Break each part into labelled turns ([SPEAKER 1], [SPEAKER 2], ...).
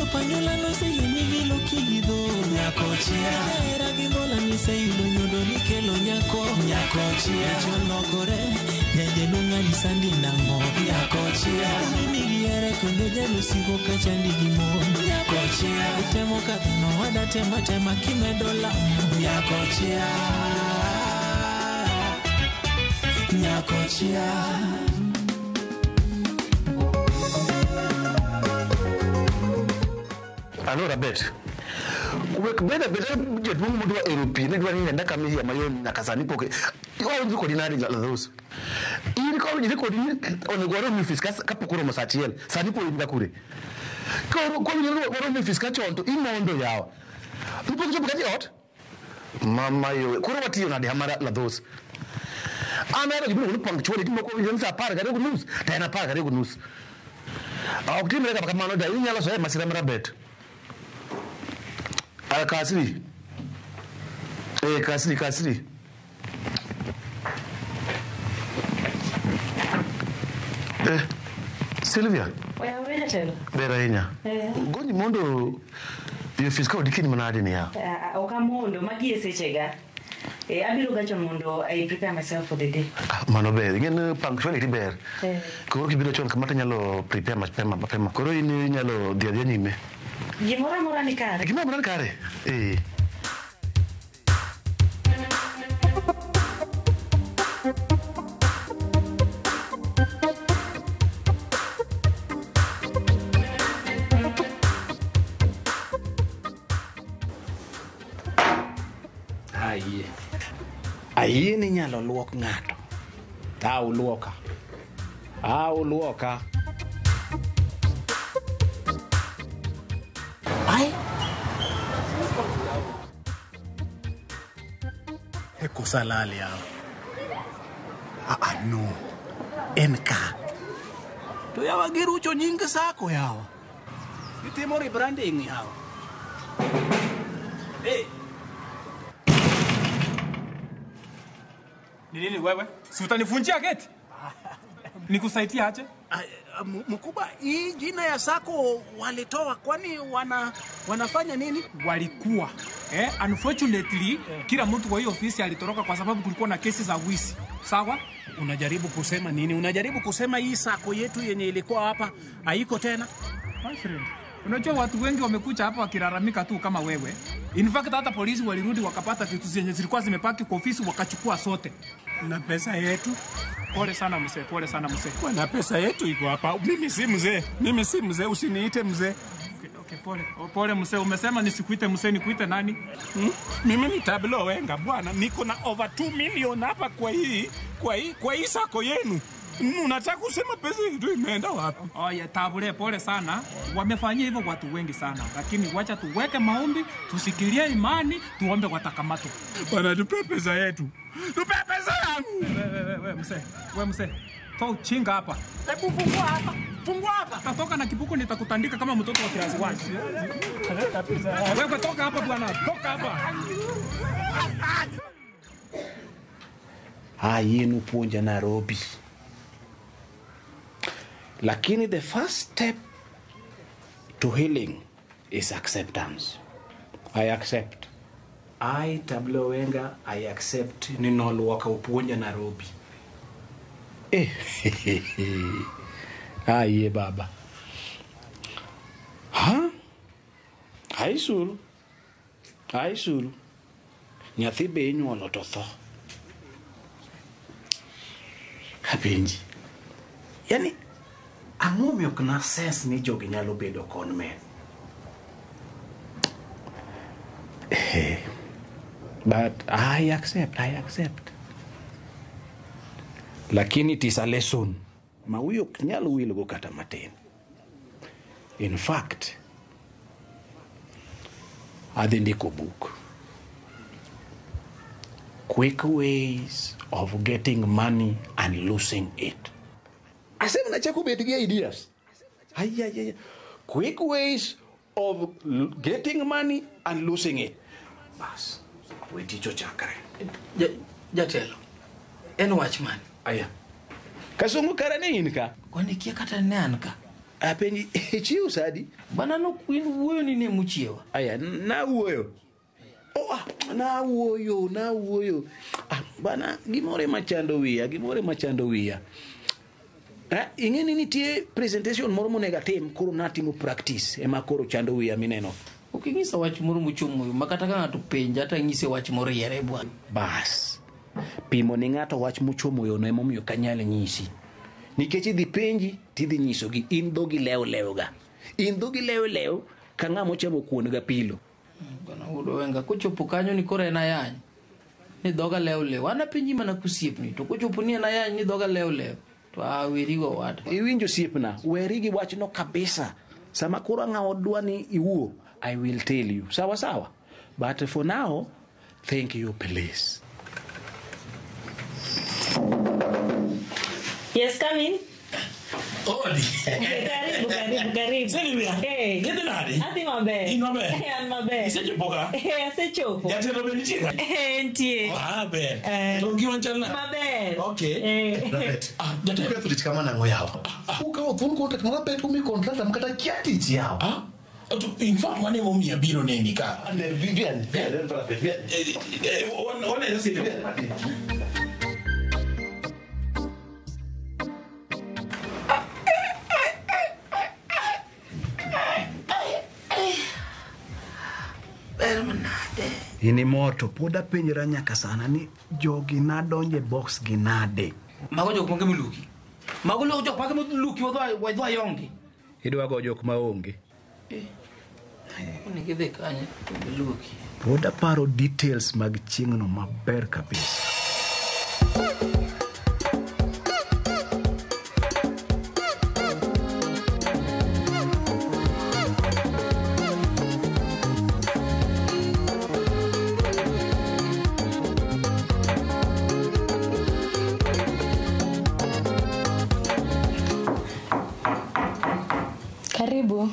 [SPEAKER 1] Chopanyola no se yemi vilo kido Nyakochia Era gimbola ni se yudo nyudo ni kelo nyako Nyakochia Cholokore Nyaje lunga ni sandi nango Nyakochia Nini giere kondo jalo siko kachandi gimo Nyakochia Utemo kadhano wada tema kime dola Nyakochia Nyakochia
[SPEAKER 2] Allora bet. Beda je dum mudu wa Europe ne dwani ne ndaka mi ya mayo na kasani poke. Yo ndi ko dinari la those. Iri ko ndi ko dinari on goro mi fiskas kapukuro mosatiel. Sani po inda kure. Ko ni goro mi fiskas chonto imondo yawa. Tupo nje bukati hot. Mama yo kuro wati na de hamara la those. Amera jibu ni punctual ndi ko ndi sa par gare gunus. Tena par gare gunus. Oktimere ka kamano da inyalo so masira mara bet. Kasri. Kasri. Silvia.
[SPEAKER 3] Oya wena telo.
[SPEAKER 2] Berainya. Goni mondo yo fiscal dikini manade ne ya.
[SPEAKER 3] Okamondo magie sechega. Abiro gacho mondo I prepare myself for the day.
[SPEAKER 2] Mano ber, ngene punctuality ber. Koro kibiro chon kamata nyalo prepare mapema. Koro ini nyalo dia nyime.
[SPEAKER 3] Gimora ni kare.
[SPEAKER 2] Gimora ni kare.
[SPEAKER 4] Ayie ni nyalo luok ng'ato. Au luoka. Ai. Eko salali yao. No. Enka. To yawa girucho nyingi sako yao. Itimo rebranding yao. Hey.
[SPEAKER 5] Nini wewe? Si utanifunjia geti? Nikusaidia aje?
[SPEAKER 4] Mkubwa, hii jina ya sako walitoa kwani wanafanya nini?
[SPEAKER 5] Walikuwa. Unfortunately, kila mtu kwa hiyo ofisi alitoroka kwa sababu kulikuwa na kesi za wizi. Sawa?
[SPEAKER 4] Unajaribu kusema nini? Unajaribu kusema hii sako yetu yenye ilikuwa hapa haiko tena?
[SPEAKER 5] My friend, unajua watu wengi wamekuja hapa wakilalamika tu kama wewe. In fact hata polisi walirudi wakapata vitu zenye zilikuwa zimepaki kwa ofisi wakachukua sote.
[SPEAKER 4] Na pesa yetu?
[SPEAKER 5] Pole sana mzee.
[SPEAKER 4] Bwana pesa yetu iko hapa. Mimi si mzee, usiniite mzee.
[SPEAKER 5] Okay, pole mzee. Umesema nisikuite mzee, nikuite nani?
[SPEAKER 4] Mimi ni Tablo Wenga bwana. Niko na over 2 million hapa kwa hii sako yenu. Unataka kusema pesa yetu imeenda wapi?
[SPEAKER 5] Tabule, pole sana. Wamefanyia hivyo watu wengi sana. Lakini wacha tuweke maombi, tusikilie imani, tuombe watakamatwe.
[SPEAKER 4] Bwana tupe pesa yetu. Tupe pesa yangu.
[SPEAKER 5] Wewe mzee. Toa chinga hapa.
[SPEAKER 4] Hebu fungua hapa.
[SPEAKER 5] Tatoka na kipuko nitakutandika kama mtoto wa kiasi wapi. Wewe toka hapa bwana. Toka hapa.
[SPEAKER 4] Yenu puonja Nairobi. Lakini the first step to healing is acceptance. I accept. Tablo Wenga, I accept ninoluwaka upuonja Nairobi. Ye baba. Aisuru. Nyathi be inyuolo to tho. Hapenji. Yani ang'omi ok na sense ni jogi nyalo bedo con men. But I accept. Lakini it is a lesson. Mauyo nyalo wilgo kata matin. In fact, adhi ndiko book. Quick ways of getting money and losing it. I said, nachako betige ideas. Quick ways of getting money and losing it. Bas, weticho chakre.
[SPEAKER 1] Jatelo. En watchman.
[SPEAKER 4] Aya. Kasungu karane inka.
[SPEAKER 1] Kwani kia kata ne anka.
[SPEAKER 6] Apenji chiu sadi.
[SPEAKER 7] Bana no wuoyo ni ne muchiewa.
[SPEAKER 6] Aya na wuoyo. Na wuoyo. Bana gimore machando wiya. Ingeni nitie presentation moro monega tim koro natimo practice ema koro chando wiya mineno.
[SPEAKER 7] Ukingisa wach moro muchomo makata ka ngato penja ta ngise wach moro yere bwana.
[SPEAKER 6] Bas. Pimo ni ngato wach muchomo yo no momiyo kanyale nyisi. Nikech idhi penji tidhi nyisogi in dhogi lew ga. In dhogi lew ka ngamo chamo kuon ga pilo.
[SPEAKER 7] Bana udo wenga kochopo kanyo ni kore na yany. Ni dhoga lew. Ana penji mana kusiepni to kochopo ni na yany ni dhoga lew. To werigo wad.
[SPEAKER 6] Iwinjo siepna, werigi wachno kabisa. Sama koro ngao dwani iwuo, I will tell you. Sawa. But for now, thank you please.
[SPEAKER 3] Yes, come in.
[SPEAKER 4] Odi.
[SPEAKER 3] Karibu.
[SPEAKER 4] Silvia.
[SPEAKER 3] Hey.
[SPEAKER 4] Gede nadi?
[SPEAKER 3] Ati mabe.
[SPEAKER 4] Inobe.
[SPEAKER 3] Mabe.
[SPEAKER 4] Isecho boga.
[SPEAKER 3] Asechopo.
[SPEAKER 4] Yate no beni chika.
[SPEAKER 3] Ntie.
[SPEAKER 4] Be. Longi wanchalna.
[SPEAKER 3] Mabe.
[SPEAKER 4] Okay. Perfect. Jate.
[SPEAKER 2] Kwa tulichi kama na ngoyao. Uka othun contract ngora petu mi contract amkata kiati chiao.
[SPEAKER 4] In fact, wane mo mia biro neni ka.
[SPEAKER 2] Vivian.
[SPEAKER 4] One is it.
[SPEAKER 2] Ini moto poda penjra nyaka sana ni jogi na donje box ginade.
[SPEAKER 7] Mago jok monge muluki. Mago lo jok pake muluki wadwa yongi.
[SPEAKER 6] Idwa go jok maonge.
[SPEAKER 7] Ni gidhe kanye muluki.
[SPEAKER 2] Poda paro details mag chiengno maber kabisa.
[SPEAKER 8] Karibu.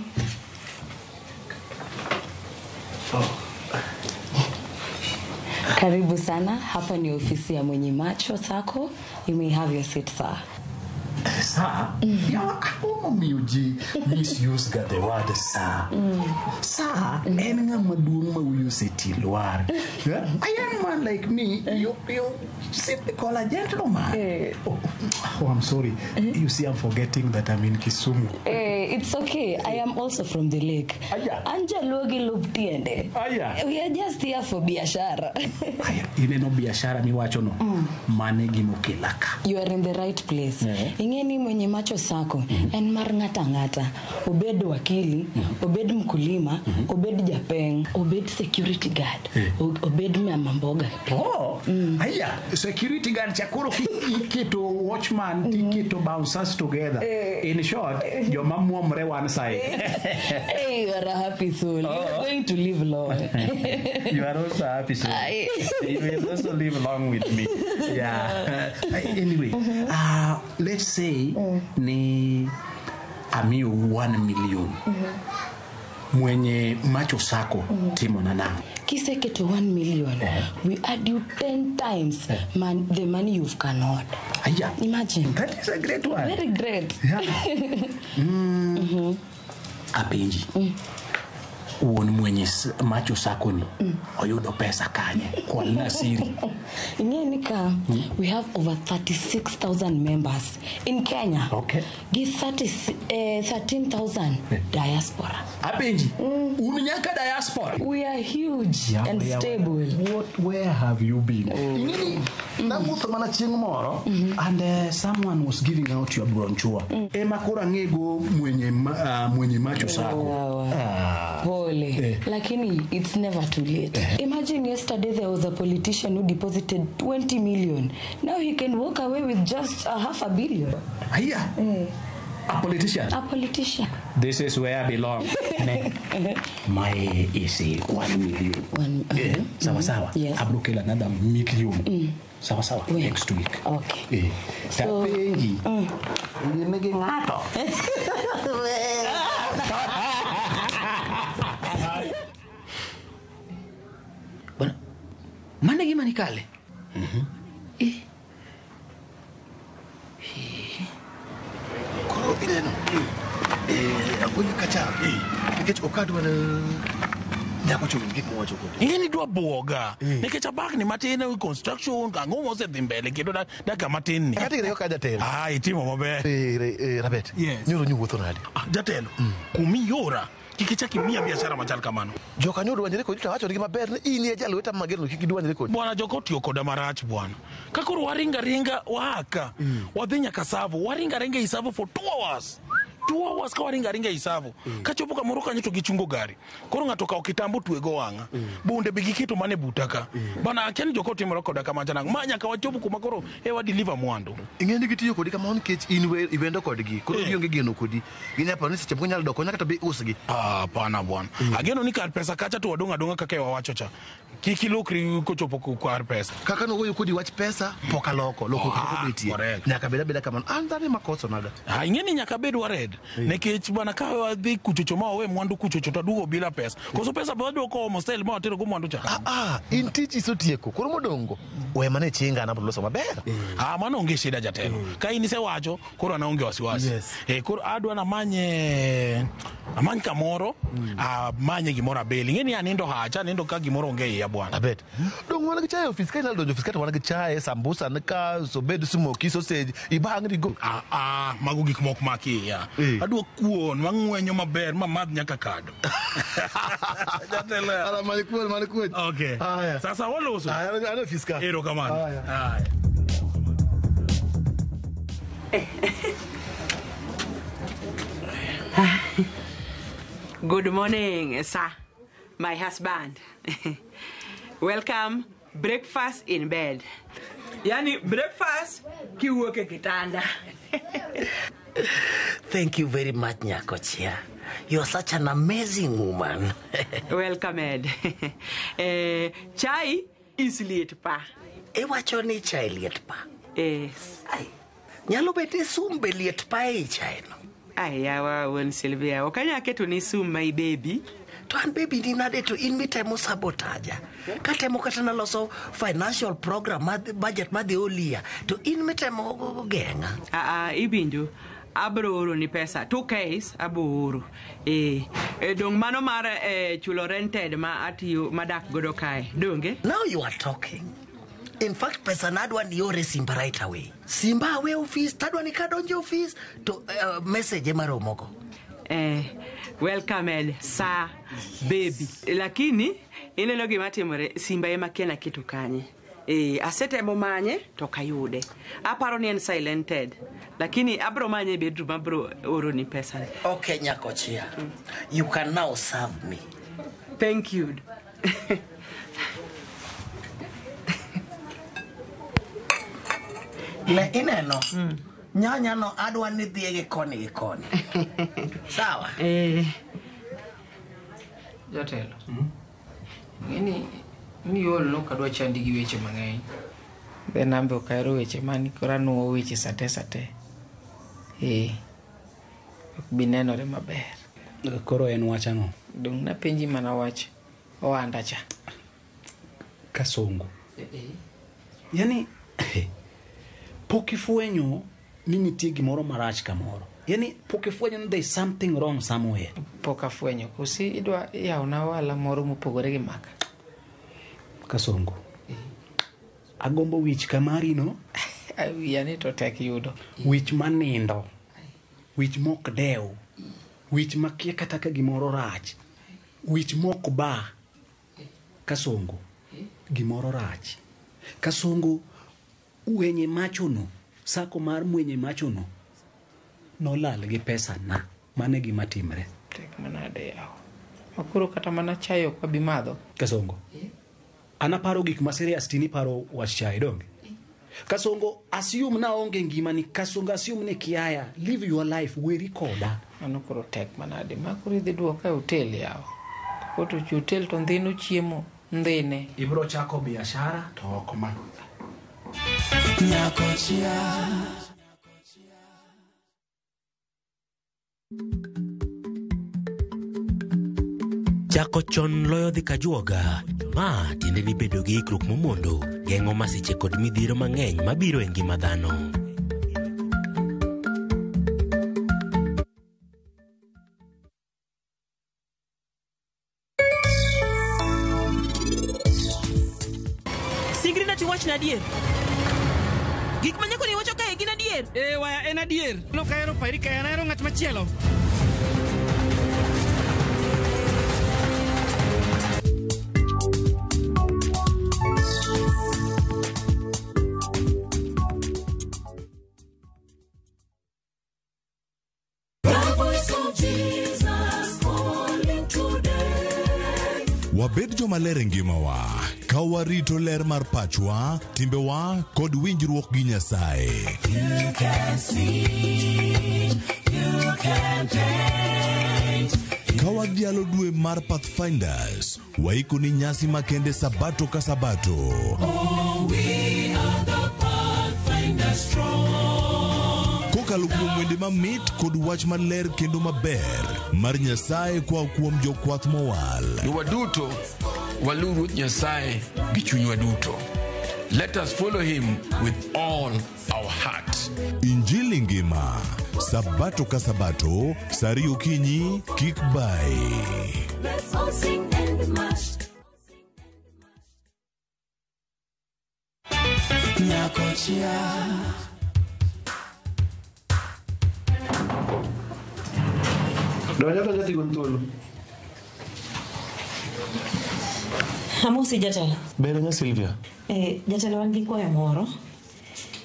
[SPEAKER 8] Karibu sana. Hapa ni ofisi ya mwenye macho sako. You may have your seat, sir.
[SPEAKER 2] Sir, how miuji misuse the word sir. Sir, enga maduong ma use tilwar. I am man like me. You simply call a gentleman. Oh, I'm sorry. You see, I'm forgetting that I'm in Kisumu.
[SPEAKER 8] It's okay. I am also from the lake. Anja logi luptiende. We are just here for biashara.
[SPEAKER 2] Ineno biashara mi wacho no. Mane gimokelaka.
[SPEAKER 8] You are in the right place. Ingeni mwenye macho sako en mar ngata obed wakili, obed mkulima, obed japeng, obed security guard, obed mama mboga.
[SPEAKER 2] Security guard chakoro kito watchman kito bouncers together. In short, your mom womre one side.
[SPEAKER 8] Hey, you are a happy soul. You are going to live long.
[SPEAKER 2] You are also happy soul. You will also live long with me. Yeah. Anyway, let's say ni amio 1 million. Mwenye macho sako timo na nami.
[SPEAKER 8] Kiseke to 1 million. We add you 10 times the money you've cannot. Imagine.
[SPEAKER 2] That is a great one.
[SPEAKER 8] Very great.
[SPEAKER 2] Yeah. Apenji. Uone mwenye macho sako ni oyudo pesa kanye kwa nasiri.
[SPEAKER 8] Inyenika, we have over 36,000 members in Kenya.
[SPEAKER 2] Okay.
[SPEAKER 8] Give 13,000 diaspora.
[SPEAKER 2] Apenji, unyaka diaspora.
[SPEAKER 8] We are huge and stable.
[SPEAKER 2] Where have you been? Namuto mana chieng moro and someone was giving out your brochure. Ema kora ngego mwenye macho sako.
[SPEAKER 8] Lakini it's never too late. Imagine yesterday there was a politician who deposited 20 million. Now he can walk away with just $500 million.
[SPEAKER 2] A politician?
[SPEAKER 8] A politician.
[SPEAKER 2] This is where I belong. My is 1 million. Sawa.
[SPEAKER 8] Yes.
[SPEAKER 2] Abrokela another million. Sawa. Next week.
[SPEAKER 8] Okay. So,
[SPEAKER 7] Bana, mana gimana kale?
[SPEAKER 2] Koro ileno. Akwai kacha. Nikech okadwa na nyako chulo gik mwacho kodi.
[SPEAKER 4] Ingeni dwa buoga. Nikech abak ni matin construction kango mose dhi mbele kendo daga matin ni.
[SPEAKER 2] Kati ire okaja telo.
[SPEAKER 4] Itimo maber.
[SPEAKER 2] Rabet.
[SPEAKER 4] Yes.
[SPEAKER 2] Nyoro nyuwotho nade.
[SPEAKER 4] Jatelo. Kumi yora. Kikichaki mia biashara machal kamano.
[SPEAKER 2] Joka nyodo wanyere kodi to wacho ni maber ni ini ejalo weta magero no kiki dwanyere kodi.
[SPEAKER 4] Bwana Joko tiyo koda marach bwana. Kakoro waringa waka. Wadhi nyaka Savo. Waringa Isavo for 2 hours. 2 hours ka waringa Isavo. Kachopo kamoro kanyo to gichungo gari. Koro ng'ato ka kitambo twego wang'a. Bunde bigi kito mane butaka. Bana akiani Joko timoro koda kama jana. Manya ka wachopo kuma koro wa deliver mwandu.
[SPEAKER 2] Ingeni gitiyo kodi kama on kech in ibendo kodgi. Koro gionge geno kodi. Ginyapa ni seche nyalo doko nyaka to be usgi.
[SPEAKER 4] Hapana bwana. Ageno ni kar pesa kacha to wadonga kaka wawacho cha. Kiki lokri kochopo kwa pesa.
[SPEAKER 2] Kaka no woyo kodi wach pesa poka loko ko betie. Nyaka beda kama andane makoso naga.
[SPEAKER 4] Ingeni nyaka bedwa red. Nekech bwana ka wadhi kuchochoma we mwandu kuchocho tadugo bila pesa. Koso pesa bado ko hostel ma watero go mwandu cha.
[SPEAKER 2] In tich isotieko. Koro modongo. We mane chinga na loso maber.
[SPEAKER 4] Mano onge shida jatelo. Ka in se wacho koro anaonge wasiwasi. Koro adwa na amany kamoro, amanye gimoro abeli. Ngeni anindo hacha, anindo ka gimoro onge ya bwana.
[SPEAKER 2] Abet. Dong wana gichaye office ka naldo office ka wana gichaye sambusa nika so bed smoky sausage ibang ri go.
[SPEAKER 4] Mago gik mok maki ya. Adwa kuon mang'wenyo maber madh nyaka kado. Jatelo.
[SPEAKER 2] Ala malikuon.
[SPEAKER 4] Okay. Sasa waloso.
[SPEAKER 2] Ana office ka.
[SPEAKER 4] Ero kamano.
[SPEAKER 9] Good morning, sir. My husband. Welcome. Breakfast in bed. Yani breakfast kiwuok e kitanda.
[SPEAKER 10] Thank you very much, Nyakochia. You're such an amazing woman.
[SPEAKER 9] Welcome, Ed. Chai is liet pa.
[SPEAKER 10] Iwacho ni chai liet pa?
[SPEAKER 9] Yes.
[SPEAKER 10] Ay, nyalo bete sumbe liet pa e chai no.
[SPEAKER 9] Ay, yawa won Sylvia. Okanya keto ni sum my baby.
[SPEAKER 10] To an baby ni nade to in mitemo sabotaja. Katemo kata na loso financial program budget madhi olia. To in mitemo genga.
[SPEAKER 9] Ibinjo. Abro oro ni pesa 2K abo oro. Dong mano mar chulo rented ma atiyo madak godo kae. Donge?
[SPEAKER 10] Now you are talking. In fact, pesa nadwa ni ore Simba right away. Simba away office, tadwa ni kadonje office to message maromoko.
[SPEAKER 9] Welcome Ed, sir, baby. Lakini ineno gima timore Simba ema kia na kitu kanye. Asetemo manye to kayude. Aparo ni en silented. Lakini abro manye bedroom abro oro ni pesa.
[SPEAKER 10] Okay, Nyakochia. You can now serve me.
[SPEAKER 9] Thank you.
[SPEAKER 10] Le ineno. Nyanya no adwa ni dhiege koni gi koni. Sawa?
[SPEAKER 7] Jatelo. Ni yol no kadwa chandi gi weche mang'eny. Be nambe okairo weche mani kora nuo weche sate. Binenore maber.
[SPEAKER 6] Koro en wachano.
[SPEAKER 7] Dong na penji mana wach owanda cha.
[SPEAKER 6] Kasongo. Yani pokifuenyo ni nitie gimoro marach kamoro. Yani pokifuenyo ni there is something wrong somewhere.
[SPEAKER 7] Pokafuenyo kosi idwa yauna wala moro mopogore gi maka.
[SPEAKER 6] Kasongo. Agombo wich kamari no.
[SPEAKER 7] Yani to tek yudo.
[SPEAKER 6] Wich manindo. Wich mok dew. Wich makia kata ka gimoro rach. Wich mok ba. Kasongo. Gimoro rach. Kasongo wenye machono. Sako mar mwenye machono. Nolal gi pesa na. Mane gima timre.
[SPEAKER 7] Tek manade yao. Makuro kata mana chayo kwa bimadho.
[SPEAKER 6] Kasongo. Anaparo gik maserious tini paro wachai donge. Kasongo assume na onge ngimani. Kasongo assume ne kiaya. Live your life weri koda.
[SPEAKER 7] Anukuro tek manade. Makuro idhi duoka hotel yao. Koto hotel to ndhino chiemo ndhine.
[SPEAKER 6] Ibro chako biashara to okma.
[SPEAKER 1] Nyakochia.
[SPEAKER 11] Chako chon loyo dhi kajuoga. Ma tiende ni bedo gi ikruok momondo. Geng'o masiche kod midhiero mang'eny mabiro e ngima dhano.
[SPEAKER 12] adier. Gik manyako ni wacho kae gin adier.
[SPEAKER 5] Waya en adier. No kaero pairi ka ero ng'at machielo.
[SPEAKER 13] Wabed jomaler ngimawa, ka warito ler mar pachwa, timbewa kod winjruok gi Nyasaye.
[SPEAKER 1] You can see, you can paint.
[SPEAKER 13] Ka wadhialo dwe mar Pathfinders, waiko ni nyasi makende sabato ka sabato.
[SPEAKER 1] Oh, we are the Pathfinders strong.
[SPEAKER 13] Kokalo kuom wende mamit kod wach maler kendo maber mar Nyasaye kwa kuom jokwath mowal.
[SPEAKER 14] Waduto walu Ruoth Nyasaye gi chunywa duto. Let us follow him with all our heart.
[SPEAKER 13] Injili ngima, sabato ka sabato, sari okinyi, kik bai.
[SPEAKER 1] Let's all sing and march. Nyakochia.
[SPEAKER 3] Amosi jatelo.
[SPEAKER 2] Bere nya Silvia.
[SPEAKER 3] Jatelo wan gi kwayo moro.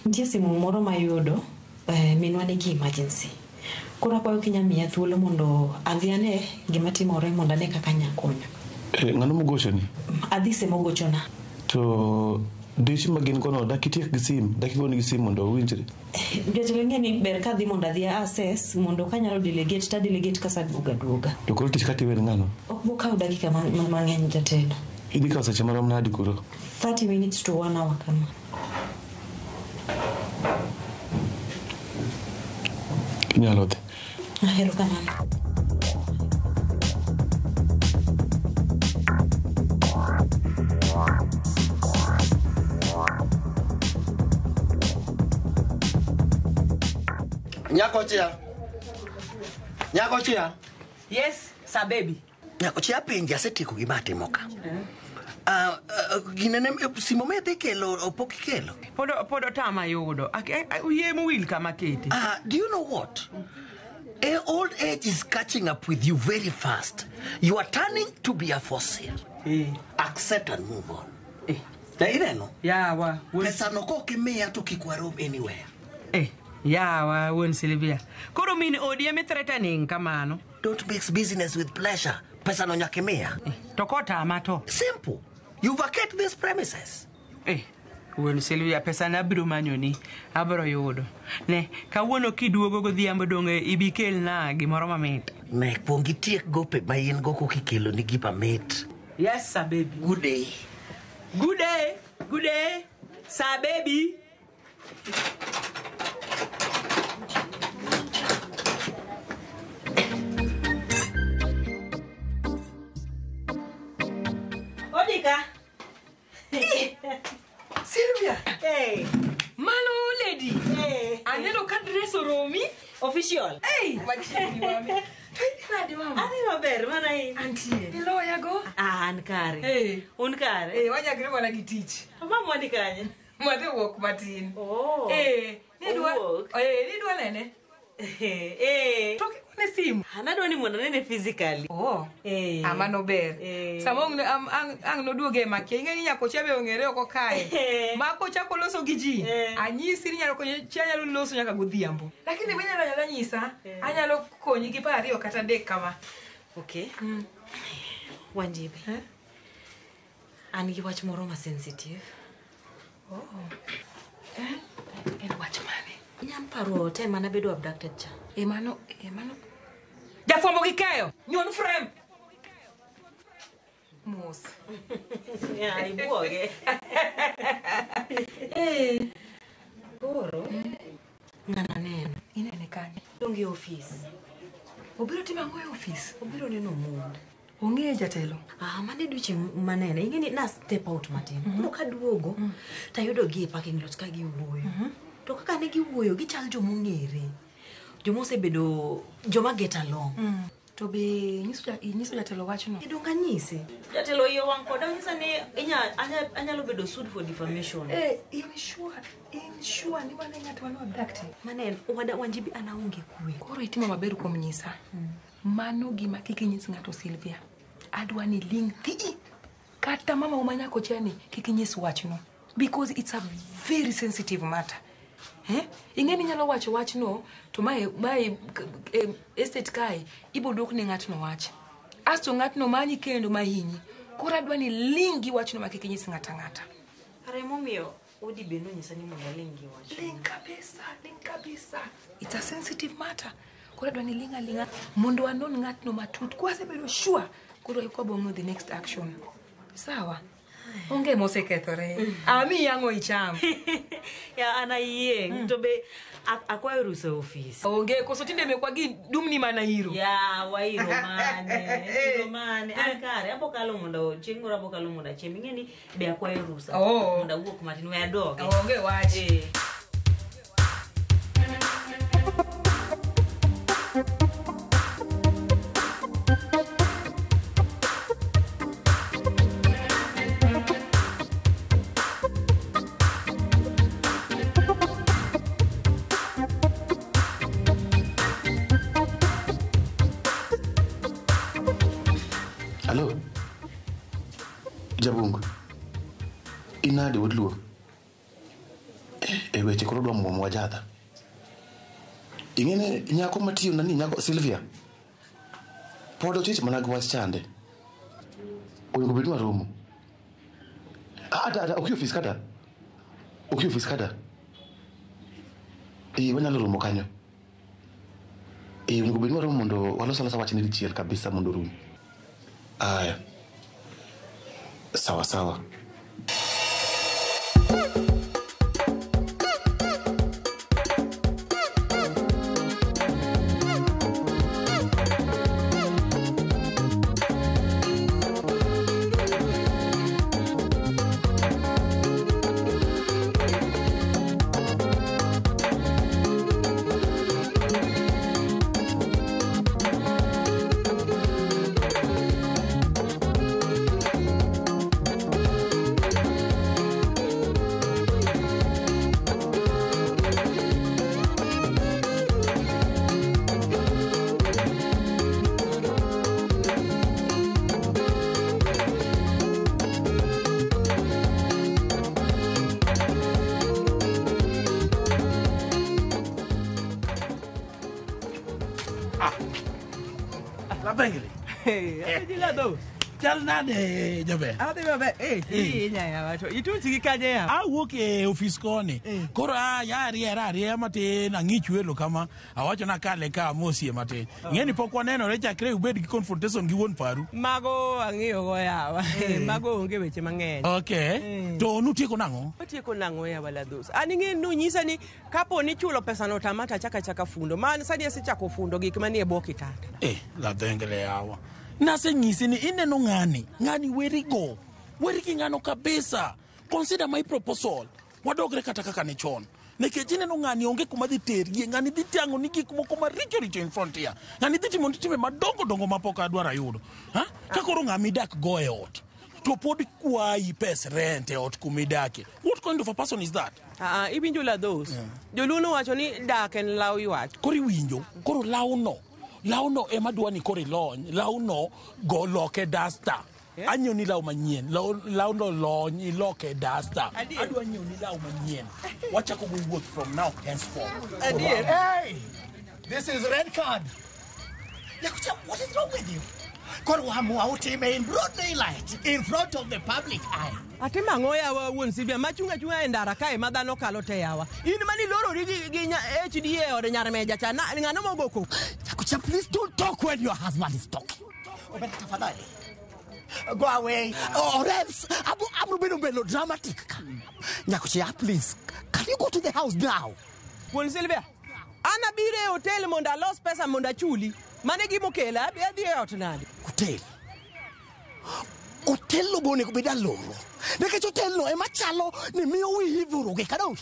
[SPEAKER 3] Nitie simu moro mayudo minwa nigi emergency. Koro akwayo kinya miya thuolo mondo adhi ane gima timore mondo ane kaka nyakonyo.
[SPEAKER 2] Ng'ano mogochoni?
[SPEAKER 3] Adhi semo gochona.
[SPEAKER 2] To dishi magin kono dakitiek gi sim, dakigoni gi sim mondo winjre.
[SPEAKER 3] Jatelo ng'eni ber ka dhi mondo adhi access mondo kanyalo delegate ta delegate kasa duoga.
[SPEAKER 2] To koro tich kati wen ng'ano?
[SPEAKER 3] Ok bokaw dakika mang'eny jatelo.
[SPEAKER 2] Idhi kaw seche marom nadi kuro?
[SPEAKER 3] 30 minutes to 1 hour kama.
[SPEAKER 2] Inyalo dhi.
[SPEAKER 3] Ahero kamano.
[SPEAKER 10] Nyakochia.
[SPEAKER 9] Yes, sir baby.
[SPEAKER 10] Nyakochia penja setieko gima atimo ka. Ginene simo me dhi kelo opok kelo.
[SPEAKER 9] Podo tama yudo. Uye muwil kama keti.
[SPEAKER 10] Do you know what? Old age is catching up with you very fast. You are turning to be a fossil. Accept and move on. Taireno?
[SPEAKER 9] Yawa.
[SPEAKER 10] Pesa noko kimea to kikwarom anywhere.
[SPEAKER 9] Yawa, won Silvia. Koro min odi me threatening kamano.
[SPEAKER 10] Don't mix business with pleasure. Pesa no nyakimea.
[SPEAKER 9] Tokota amato.
[SPEAKER 10] Simple. You vacate these premises.
[SPEAKER 9] Won Silvia pesa na biro manyoni. Abro yudo. Ne, kawuono kiduogo godhiambo donge ibikel na gimoro mamit.
[SPEAKER 10] Ne pongi tiek gope mayin goko kikelo ni gipa mate.
[SPEAKER 9] Yes, sir baby.
[SPEAKER 10] Good day.
[SPEAKER 9] Good day. Good day. Sir baby.
[SPEAKER 3] Odika.
[SPEAKER 12] Silvia.
[SPEAKER 3] Hey.
[SPEAKER 12] Mano lady.
[SPEAKER 3] Hey.
[SPEAKER 12] Aneno ka dress oromi
[SPEAKER 3] official.
[SPEAKER 12] Hey, wachini mami. Nadi mama.
[SPEAKER 3] Ani maber mana hii.
[SPEAKER 12] Antie. Ilo yago?
[SPEAKER 3] An kare.
[SPEAKER 12] Hey.
[SPEAKER 3] Un kare.
[SPEAKER 12] Hey, wanyagre wala gi tich.
[SPEAKER 3] Mama mwani kanye.
[SPEAKER 12] Mwade wok matin.
[SPEAKER 3] Oh.
[SPEAKER 12] Hey, nidwa. Nidwa nene. Toki kone simu.
[SPEAKER 3] Anadwa ni mwana nene physically.
[SPEAKER 12] Amano ber. Samong ang no duoge makia ingeni Nyakochia be ongere oko kae. Mako chako loso gi ji. Anyisi ni Nyakochia nyalo loso nyaka godhiambo. Lakini mimi nyalo nyisa, anyalo konyi gi pari kata adek kama.
[SPEAKER 3] Okay. Wanjibe. An gi wach moro ma sensitive.
[SPEAKER 12] En wach mane?
[SPEAKER 3] Nyam paro time mana bedo abducted cha.
[SPEAKER 12] Emano. Jafombo gi keyo. Nyon frame. Mos.
[SPEAKER 3] Ya, ibuoge. Koro. Ngana neno.
[SPEAKER 12] Inene kanye.
[SPEAKER 3] Dongi office.
[SPEAKER 12] Obiro tima ngoe office.
[SPEAKER 3] Obiro neno mood.
[SPEAKER 12] Ong'e jatelo.
[SPEAKER 3] Mane duche manene. Ingeni na step out matin. Koro kaduogo. Tayudo gi parking lot ka giwuoyo. To kaka ne giwuoyo gichal jomong'ere. Joma osebedo joma get along.
[SPEAKER 12] To be nyiso jatelo wachno.
[SPEAKER 15] Idonga nyisi. Jatelo iyo wang koda nyisa ni anyalo bedo sued for defamation.
[SPEAKER 12] In sure ni wane ng'at wano abducted.
[SPEAKER 15] Manen wada wanjibi anaonge kwe.
[SPEAKER 12] Koro itimo maber kuom nyisa. Mano gima kiki nyis ng'ato Sylvia. Adwa ni ling thi. Kata mama umanyako chani kiki nyis wachno. Because it's a very sensitive matter. Ingeni nyalo wacho wachno to my estate kai ibo dok ni ng'atno wach. Asto ng'atno manyi kendo mahinyi. Koro adwa ni lingi wachno makiki nyis ng'ata.
[SPEAKER 15] Are momio odi beno nyisa ni mondo lingi wach.
[SPEAKER 12] Ling kabisa. It's a sensitive matter. Koro adwa ni linga mondo anon ng'atno matut. Kwa sebedo sure koro iko bongo the next action. Sawa. Onge mose kethore. Ami yango icham.
[SPEAKER 15] Ya anayie. To be akwayo rusa office.
[SPEAKER 12] Onge koso tinde mekwa gi dumni mana hiro.
[SPEAKER 15] Ya wairo mane. Ankare abokalo mondo chingora abokalo mondo chemi ngeni be akwayo rusa. Mondo wuok matin we adoge.
[SPEAKER 12] Onge wachi.
[SPEAKER 2] Hello. Jabungu. Inade wodluo. Weche koro dwa muomo wajadha. Ingene nyako matiyo nani nyako Sylvia. Podo tich mana gwas chande. Oyo bedu maromo. Oki office kada. Wanyalo romo kanyo. Oyo bedu maromo mondo walosa wachni dichiel kabisa mondo rum. Aya. Sawa.
[SPEAKER 4] Bengli.
[SPEAKER 16] Hey, lado.
[SPEAKER 4] Chal nade Jobe?
[SPEAKER 16] Ade baba, nya wacho. Ituti gi kaje ya.
[SPEAKER 4] Awuok e office koni. Koro ya riera matin ang'ichwelo kama awacho na kale ka mosie matin. Ngeni pok wanenore chakre ubed gi confrontation gi wuon paru.
[SPEAKER 16] Mago ang'iyo go yawa. Mago onge weche mang'eny.
[SPEAKER 4] Okay. To nutieko nang'o?
[SPEAKER 16] Otieko nang'o ya wala dos. Ani ng'e no nyisa ni kapo ni chulo pesa no tamata chaka fundo. Man sani asichako fundo gik manie bokitanda.
[SPEAKER 4] La dengele yawa. Nase nyisi ni ineno ng'ani weri ki ng'ano kabisa. Consider my proposal. Wadogre kata kaka ni chon. Nekech ineno ng'ani onge kuma dhi tergie. Ng'ani dhi tiang'o ni gik moko maricho in front here. Ng'ani dhi timo time madongo mapok adwaro yudo. Ka koro ng'ami dak go e ot. To pod kwayi pes rent e ot kumidake. What kind of a person is that?
[SPEAKER 16] Ibinjo la those. Joluno wacho ni dak en law ywach.
[SPEAKER 4] Koro iwinjo. Koro lawno ema dwani koro ilony. Lawno go loke dasta. Anyo ni law manyien. Lawno lony iloke dasta. Adwa nyo ni law manyien. Wachako go work from now henceforth.
[SPEAKER 10] Hey! This is red card. What is wrong with you? In broad daylight, in front of the public eye.
[SPEAKER 16] Atima ngoya wa wuon Sylvia machunga e ndara kae madhano kalo te yawa. In mani loro gi HDA or nyarmeja cha ng'ano mogoko.
[SPEAKER 10] Nyakucha, please don't talk when your husband is talking. Go away, or else I'm being dramatic. Nyakucha, please, can you go to the house now?
[SPEAKER 16] Wuon Sylvia, ana bire hotel monda los pesa monda chuli. Mane gimokela adhi e ot nade?
[SPEAKER 10] Hotel lo bone ko beda loro. Nekech hotel no ema chalo ni miyo wi hivuru gi kadong.